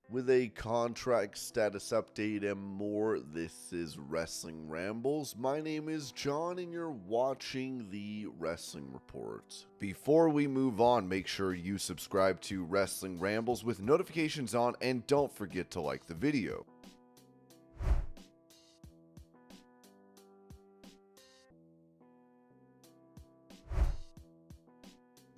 With a contract status update and more, this is Wrestling Rambles. My name is John and you're watching the Wrestling Report. Before we move on, make sure you subscribe to Wrestling Rambles with notifications on and don't forget to like the video.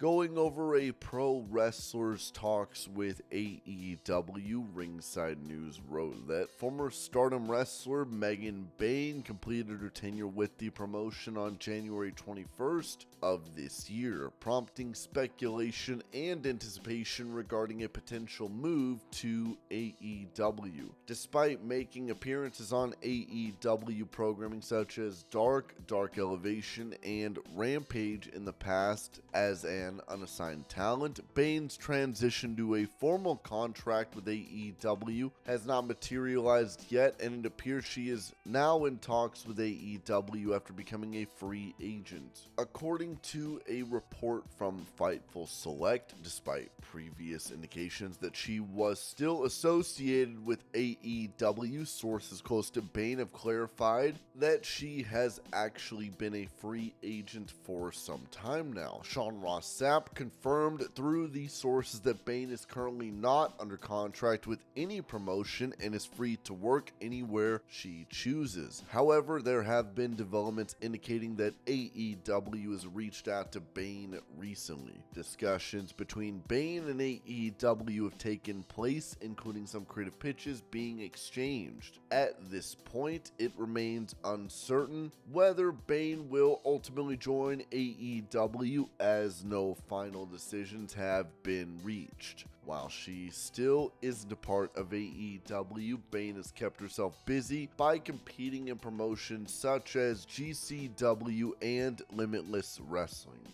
Going over a pro wrestler's talks with AEW, Ringside News wrote that former Stardom wrestler Bayne completed her tenure with the promotion on January 21st of this year, prompting speculation and anticipation regarding a potential move to AEW. Despite making appearances on AEW programming such as Dark Elevation, and Rampage in the past as an unassigned talent, Bayne's transition to a formal contract with AEW has not materialized yet, and it appears she is now in talks with AEW after becoming a free agent. According to a report from Fightful Select, despite previous indications that she was still associated with AEW, sources close to Bayne have clarified that she has actually been a free agent for some time now. Sean Ross Sapp confirmed through these sources that Bayne is currently not under contract with any promotion and is free to work anywhere she chooses. However, there have been developments indicating that AEW has reached out to Bayne recently. Discussions between Bayne and AEW have taken place, including some creative pitches being exchanged. At this point, it remains uncertain whether Bayne will ultimately join AEW, as no final decisions have been reached. While she still isn't a part of AEW, Bayne has kept herself busy by competing in promotions such as GCW and Limitless Wrestling.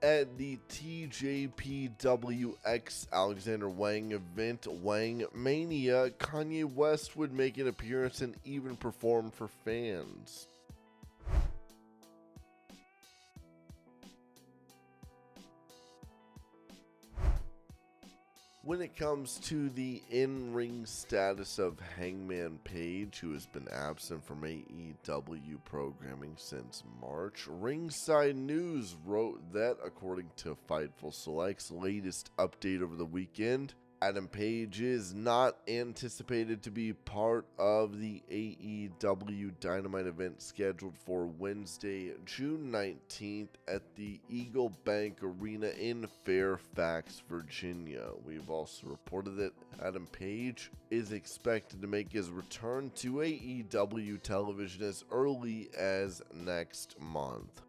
At the TJPWX Alexander Wang event, Wang Mania, Kanye West would make an appearance and even perform for fans. When it comes to the in-ring status of Hangman Page, who has been absent from AEW programming since March, Ringside News wrote that, according to Fightful Select's latest update over the weekend, Adam Page is not anticipated to be part of the AEW Dynamite event scheduled for Wednesday, June 19th at the Eagle Bank Arena in Fairfax, Virginia. We've also reported that Adam Page is expected to make his return to AEW television as early as next month.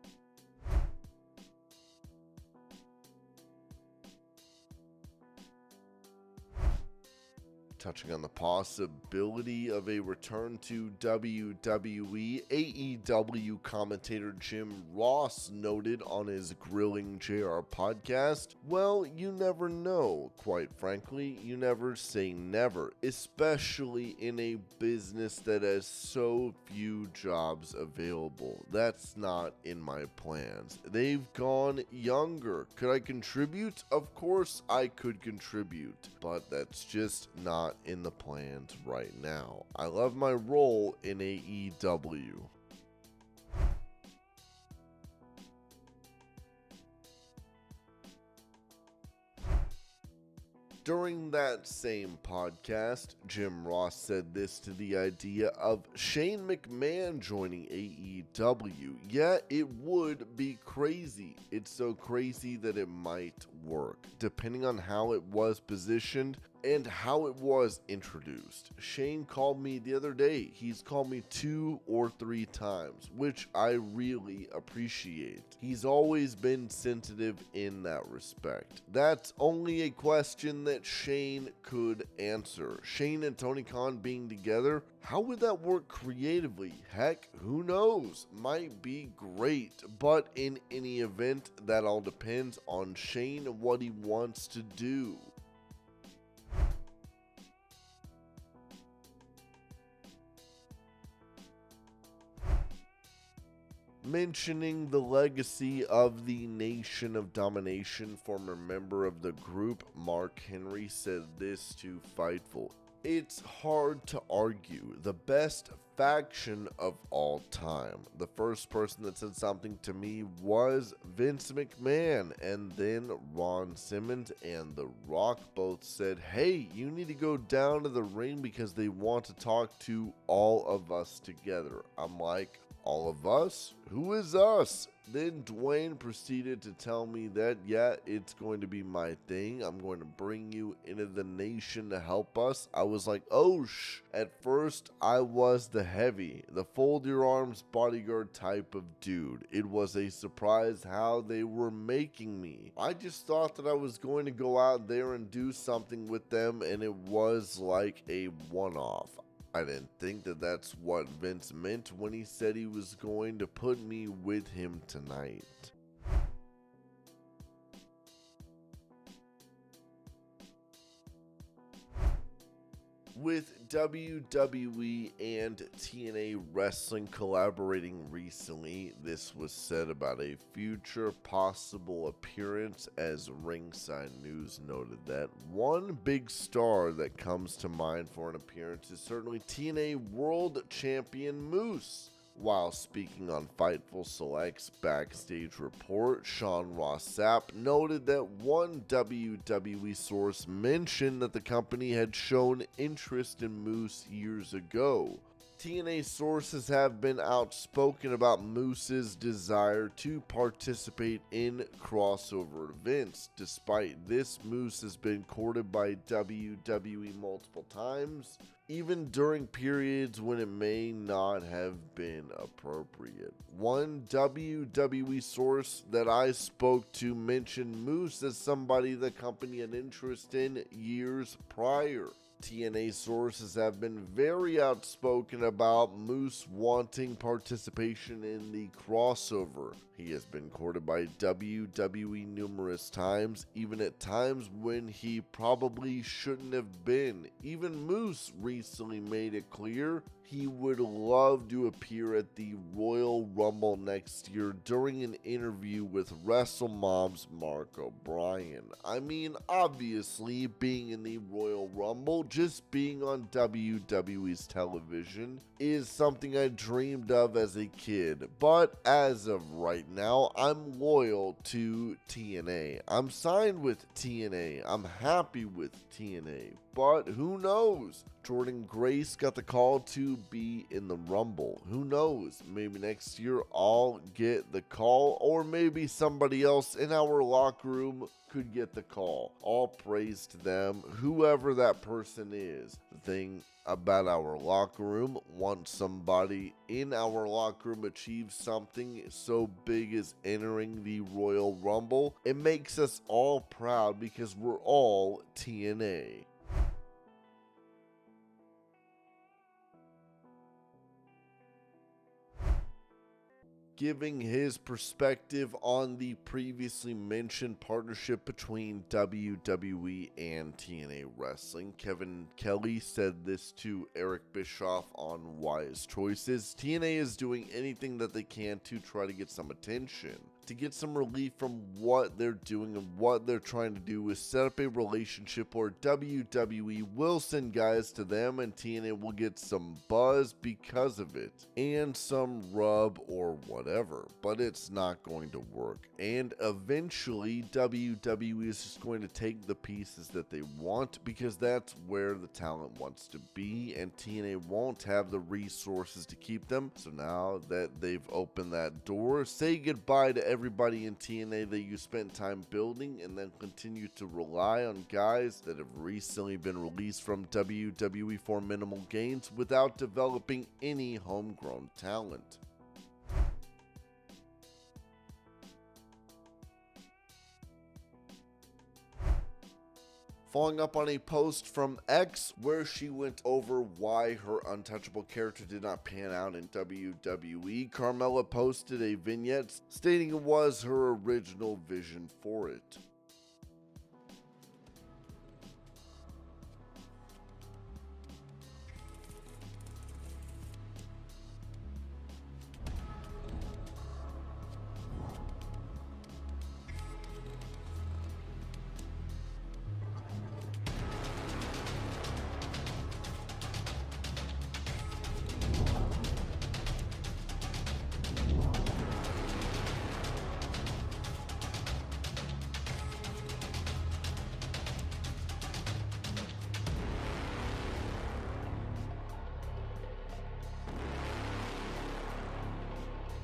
Touching on the possibility of a return to WWE, AEW commentator Jim Ross noted on his Grilling JR podcast, "Well, you never know. Quite frankly, you never say never, especially in a business that has so few jobs available. That's not in my plans. They've gone younger. Could I contribute? Of course I could contribute, but that's just not in the plans right now. I love my role in AEW." During that same podcast, Jim Ross said this to the idea of Shane McMahon joining AEW. Yeah, it would be crazy. It's so crazy that it might work, depending on how it was positioned and how it was introduced. Shane called me the other day. He's called me 2 or 3 times, which I really appreciate. He's always been sensitive in that respect. That's only a question that Shane could answer. Shane and Tony Khan being together, how would that work creatively? Heck, who knows? Might be great, but in any event, that all depends on Shane and what he wants to do. Mentioning the legacy of the Nation of Domination, former member of the group Mark Henry said this to Fightful: "It's hard to argue. The best faction of all time. The first person that said something to me was Vince McMahon, and then Ron Simmons and The Rock both said, hey, you need to go down to the ring because they want to talk to all of us together." I'm like, all of us? Who is us? Then Dwayne proceeded to tell me that, yeah, it's going to be my thing. I'm going to bring you into the Nation to help us. I was like, oh, At first, I was the heavy, the fold your arms bodyguard type of dude. It was a surprise how they were making me. I just thought that I was going to go out there and do something with them, and it was like a one-off. I didn't think that that's what Vince meant when he said he was going to put me with him tonight. With WWE and TNA Wrestling collaborating recently, this was said about a future possible appearance, as Ringside News noted that one big star that comes to mind for an appearance is certainly TNA World Champion Moose. While speaking on Fightful Select's Backstage Report, Sean Ross Sapp noted that one WWE source mentioned that the company had shown interest in Moose years ago. TNA sources have been outspoken about Moose's desire to participate in crossover events. Despite this, Moose has been courted by WWE multiple times, even during periods when it may not have been appropriate. One WWE source that I spoke to mentioned Moose as somebody the company had interest in years prior. TNA sources have been very outspoken about Moose wanting participation in the crossover. He has been courted by WWE numerous times, even at times when he probably shouldn't have been. Even Moose recently made it clear he would love to appear at the Royal Rumble next year during an interview with WrestleMom's Mark O'Brien. I mean, obviously, being in the Royal Rumble, just being on WWE's television, is something I dreamed of as a kid. But as of right now, I'm loyal to TNA. I'm signed with TNA. I'm happy with TNA. But who knows? Jordan Grace got the call to be in the Rumble. Who knows? Maybe next year I'll get the call, or maybe somebody else in our locker room could get the call. All praise to them, whoever that person is. The thing about our locker room, once somebody in our locker room achieves something so big as entering the Royal Rumble, it makes us all proud because we're all TNA. Giving his perspective on the previously mentioned partnership between WWE and TNA Wrestling, Kevin Kelly said this to Eric Bischoff on Wise Choices. TNA is doing anything that they can to try to get some attention, to get some relief from what they're doing, and what they're trying to do is set up a relationship where WWE will send guys to them and TNA will get some buzz because of it, and some rub or whatever, but it's not going to work. And eventually WWE is just going to take the pieces that they want because that's where the talent wants to be, and TNA won't have the resources to keep them. So now that they've opened that door, say goodbye to everybody in TNA that you spent time building, and then continue to rely on guys that have recently been released from WWE for minimal gains without developing any homegrown talent. Following up on a post from X where she went over why her untouchable character did not pan out in WWE, Carmella posted a vignette stating it was her original vision for it.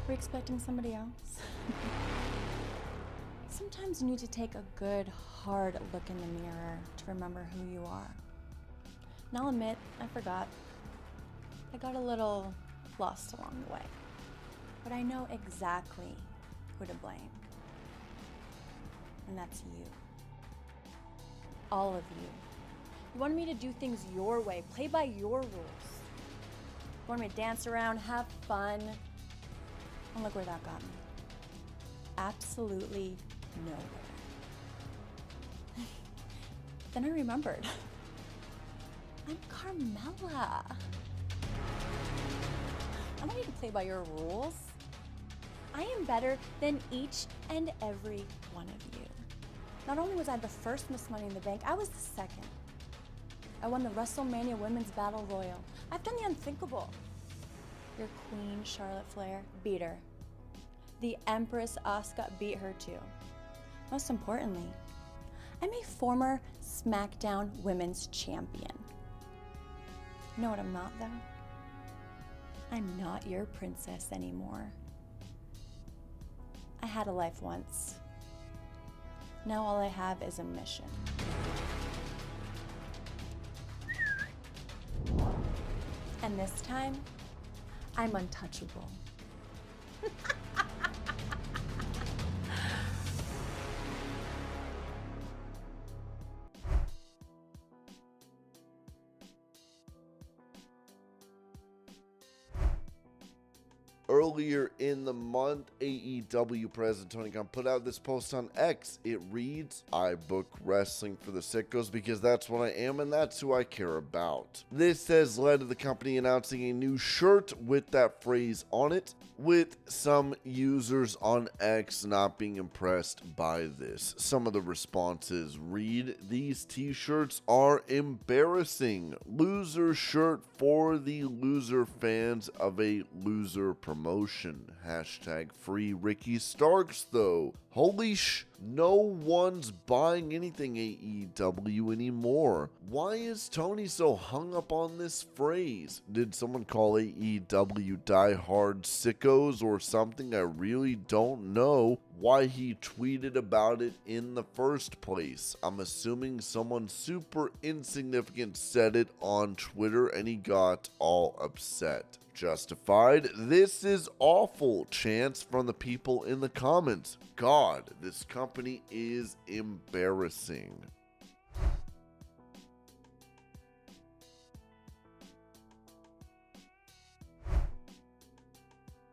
Were you expecting somebody else? Sometimes you need to take a good, hard look in the mirror to remember who you are. And I'll admit, I forgot. I got a little lost along the way. But I know exactly who to blame. And that's you. All of you. You wanted me to do things your way, play by your rules. You wanted me to dance around, have fun. And look where that got me. Absolutely nowhere. Then I remembered. I'm Carmella. I don't need to play by your rules. I am better than each and every one of you. Not only was I the first Miss Money in the Bank, I was the second. I won the WrestleMania Women's Battle Royal. I've done the unthinkable. Your queen, Charlotte Flair, beat her. The Empress Asuka beat her too. Most importantly, I'm a former SmackDown Women's Champion. You know what I'm not, though? I'm not your princess anymore. I had a life once. Now all I have is a mission. And this time, I'm untouchable. Earlier in the month, AEW President Tony Khan put out this post on X. It reads, "I book wrestling for the sickos because that's what I am and that's who I care about." This has led to the company announcing a new shirt with that phrase on it, with some users on X not being impressed by this. Some of the responses read, "These t-shirts are embarrassing. Loser shirt for the loser fans of a loser promotion. Hashtag free Ricky Starks though. Holy no one's buying anything AEW anymore. Why is Tony so hung up on this phrase? Did someone call AEW diehard sickos or something? I really don't know why he tweeted about it in the first place. I'm assuming someone super insignificant said it on Twitter and he got all upset. Justified. This is awful. Chants from the people in the comments. God, this company is embarrassing.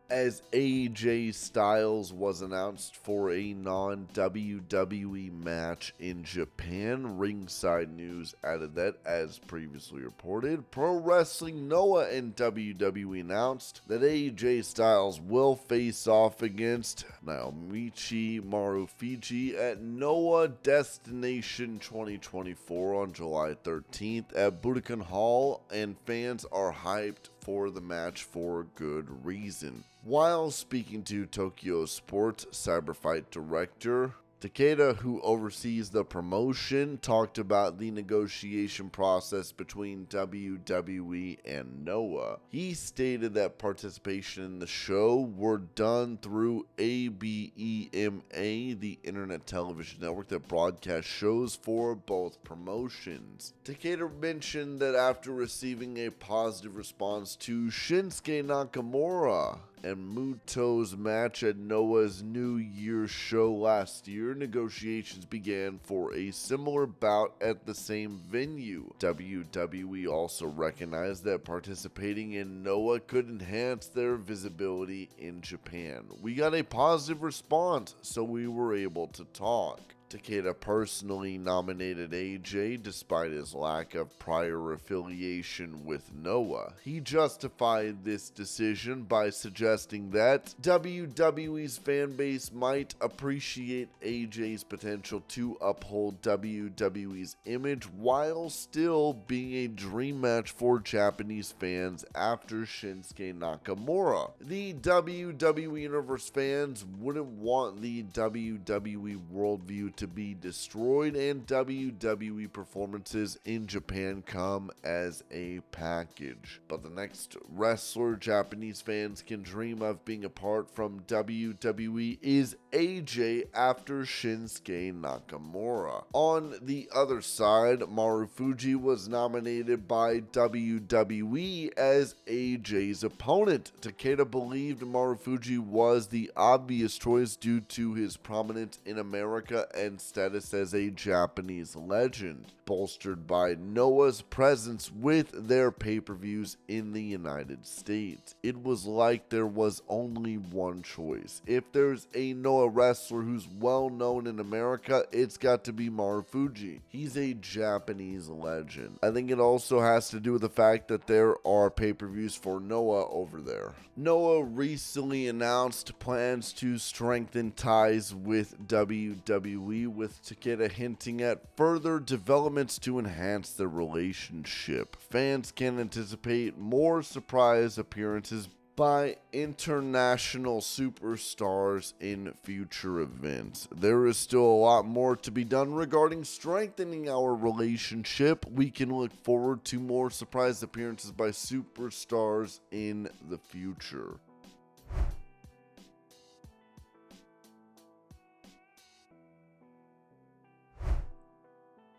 As AJ Styles was announced for a non-WWE match in Japan, Ringside News added that, as previously reported, Pro Wrestling Noah and WWE announced that AJ Styles will face off against Naomichi Marufuji at Noah Destination 2024 on July 13th at Budokan Hall, and fans are hyped for the match for good reason. While speaking to Tokyo Sports Cyberfight director Takeda, who oversees the promotion, talked about the negotiation process between WWE and Noah. He stated that participation in the show were done through ABEMA, the internet television network that broadcasts shows for both promotions. Takeda mentioned that after receiving a positive response to Shinsuke Nakamura and Muto's match at Noah's New Year's show last year, negotiations began for a similar bout at the same venue. WWE also recognized that participating in Noah could enhance their visibility in Japan. We got a positive response, so we were able to talk. Takeda personally nominated AJ despite his lack of prior affiliation with Noah. He justified this decision by suggesting that WWE's fanbase might appreciate AJ's potential to uphold WWE's image while still being a dream match for Japanese fans after Shinsuke Nakamura. The WWE Universe fans wouldn't want the WWE worldview to be destroyed, and WWE performances in Japan come as a package. But the next wrestler Japanese fans can dream of being apart from WWE is AJ after Shinsuke Nakamura. On the other side, Marufuji was nominated by WWE as AJ's opponent. Takeda believed Marufuji was the obvious choice due to his prominence in America and status as a Japanese legend, bolstered by Noah's presence with their pay-per-views in the United States. It was like there was only one choice. If there's a Noah wrestler who's well known in America, it's got to be Marufuji. He's a Japanese legend. I think it also has to do with the fact that there are pay-per-views for Noah over there. Noah recently announced plans to strengthen ties with WWE, with Takeda hinting at further developments to enhance their relationship. Fans can anticipate more surprise appearances by international superstars in future events. There is still a lot more to be done regarding strengthening our relationship. We can look forward to more surprise appearances by superstars in the future.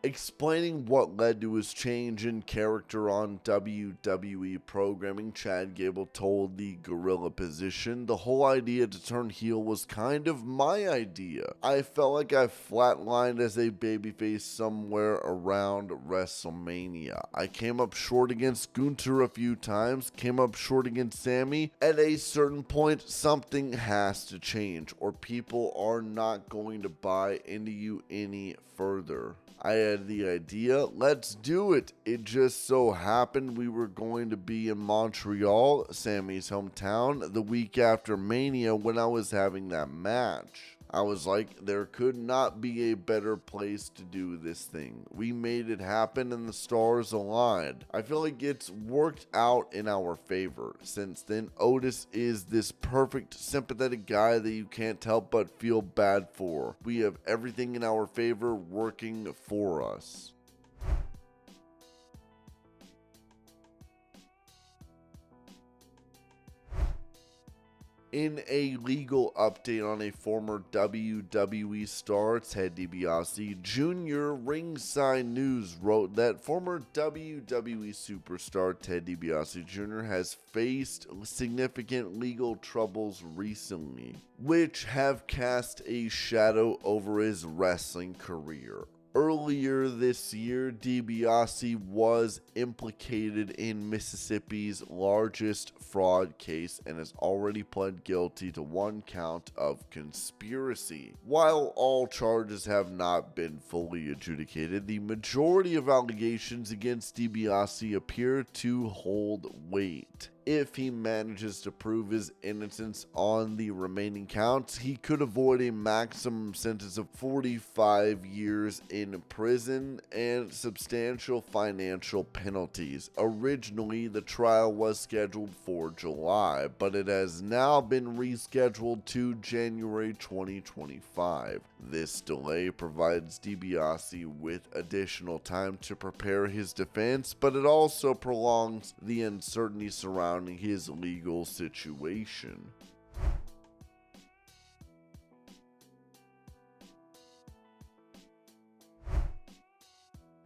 Explaining what led to his change in character on WWE programming, Chad Gable told the Gorilla Position, "The whole idea to turn heel was kind of my idea. I felt like I flatlined as a babyface somewhere around WrestleMania. I came up short against Gunther a few times, came up short against Sammy. At a certain point, something has to change, or people are not going to buy into you any further. I had the idea, let's do it. It just so happened we were going to be in Montreal, Sammy's hometown, the week after Mania when I was having that match. I was like, there could not be a better place to do this thing. We made it happen and the stars aligned. I feel like it's worked out in our favor. Since then, Otis is this perfect, sympathetic guy that you can't help but feel bad for. We have everything in our favor working for us." In a legal update on a former WWE star, Ted DiBiase Jr., Ringside News wrote that former WWE superstar Ted DiBiase Jr. has faced significant legal troubles recently, which have cast a shadow over his wrestling career. Earlier this year, DiBiase was implicated in Mississippi's largest fraud case and has already pled guilty to one count of conspiracy. While all charges have not been fully adjudicated, the majority of allegations against DiBiase appear to hold weight. If he manages to prove his innocence on the remaining counts, he could avoid a maximum sentence of 45 years in prison and substantial financial penalties. Originally, the trial was scheduled for July, but it has now been rescheduled to January 2025. This delay provides DiBiase with additional time to prepare his defense, but it also prolongs the uncertainty surrounding his legal situation.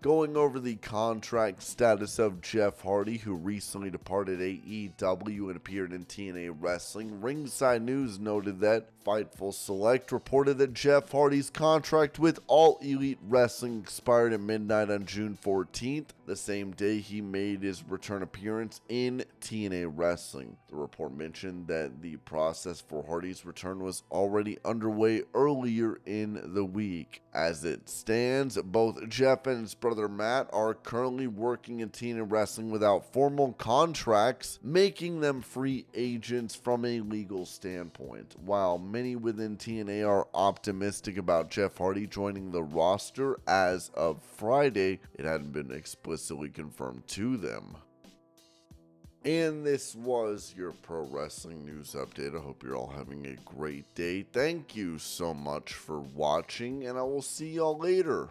Going over the contract status of Jeff Hardy, who recently departed AEW and appeared in TNA Wrestling, Ringside News noted that Fightful Select reported that Jeff Hardy's contract with All Elite Wrestling expired at midnight on June 14th, the same day he made his return appearance in TNA Wrestling. The report mentioned that the process for Hardy's return was already underway earlier in the week. As it stands, both Jeff and his brother Matt are currently working in TNA Wrestling without formal contracts, making them free agents from a legal standpoint. While many within TNA are optimistic about Jeff Hardy joining the roster, as of Friday, it hadn't been explicitly confirmed to them. And this was your pro wrestling news update. I hope you're all having a great day. Thank you so much for watching, and I will see y'all later.